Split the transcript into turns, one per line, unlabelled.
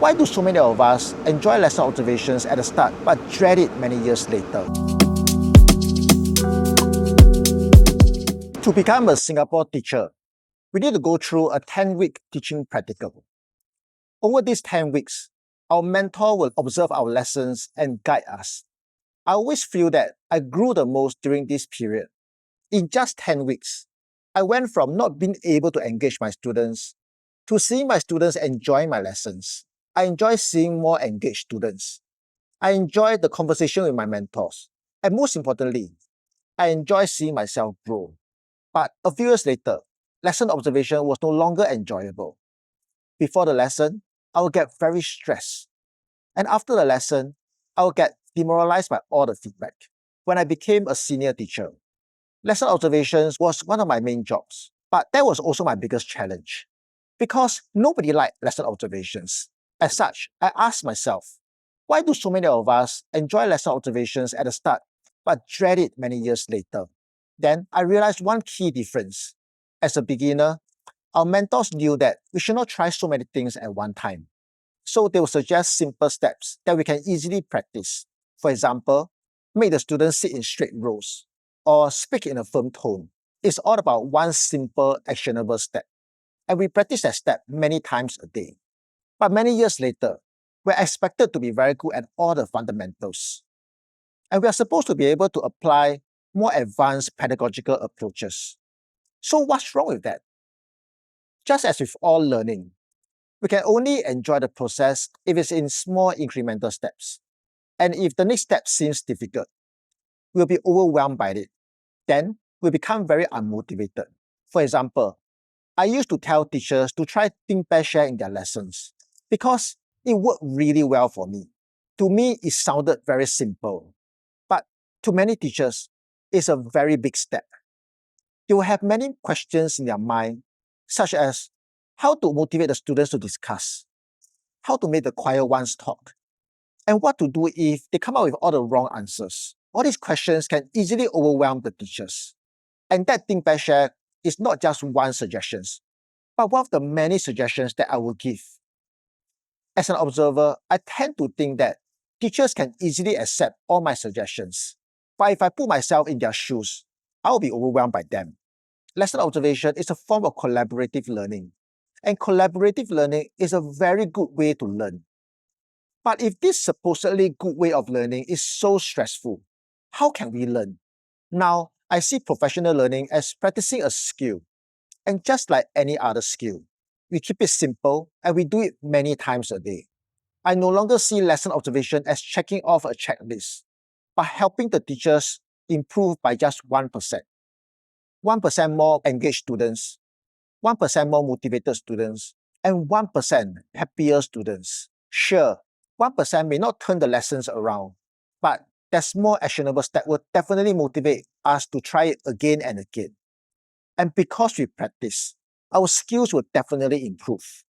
Why do so many of us enjoy lesson observations at the start but dread it many years later? To become a Singapore teacher, we need to go through a 10-week teaching practical. Over these 10 weeks, our mentor will observe our lessons and guide us. I always feel that I grew the most during this period. In just 10 weeks, I went from not being able to engage my students to seeing my students enjoy my lessons. I enjoy seeing more engaged students. I enjoy the conversation with my mentors. And most importantly, I enjoy seeing myself grow. But a few years later, lesson observation was no longer enjoyable. Before the lesson, I would get very stressed. And after the lesson, I would get demoralized by all the feedback. When I became a senior teacher, lesson observations was one of my main jobs. But that was also my biggest challenge. Because nobody liked lesson observations. As such, I asked myself, why do so many of us enjoy lesson observations at the start, but dread it many years later? Then I realized one key difference. As a beginner, our mentors knew that we should not try so many things at one time. So they will suggest simple steps that we can easily practice. For example, make the students sit in straight rows or speak in a firm tone. It's all about one simple, actionable step. And we practice that step many times a day. But many years later, we're expected to be very good at all the fundamentals. And we are supposed to be able to apply more advanced pedagogical approaches. So what's wrong with that? Just as with all learning, we can only enjoy the process if it's in small incremental steps. And if the next step seems difficult, we'll be overwhelmed by it. Then we'll become very unmotivated. For example, I used to tell teachers to try think, pair, share in their lessons because it worked really well for me. To me, it sounded very simple. But to many teachers, it's a very big step. They will have many questions in their mind, such as how to motivate the students to discuss, how to make the quiet ones talk, and what to do if they come up with all the wrong answers. All these questions can easily overwhelm the teachers. And that think, pair, share is not just one suggestion, but one of the many suggestions that I will give. As an observer, I tend to think that teachers can easily accept all my suggestions. But if I put myself in their shoes, I will be overwhelmed by them. Lesson observation is a form of collaborative learning. And collaborative learning is a very good way to learn. But if this supposedly good way of learning is so stressful, how can we learn? Now, I see professional learning as practicing a skill. And just like any other skill, we keep it simple and we do it many times a day. I no longer see lesson observation as checking off a checklist, but helping the teachers improve by just 1%. 1% more engaged students, 1% more motivated students, and 1% happier students. Sure, 1% may not turn the lessons around, but that small actionable step will definitely motivate us to try it again and again. And because we practice, our skills will definitely improve.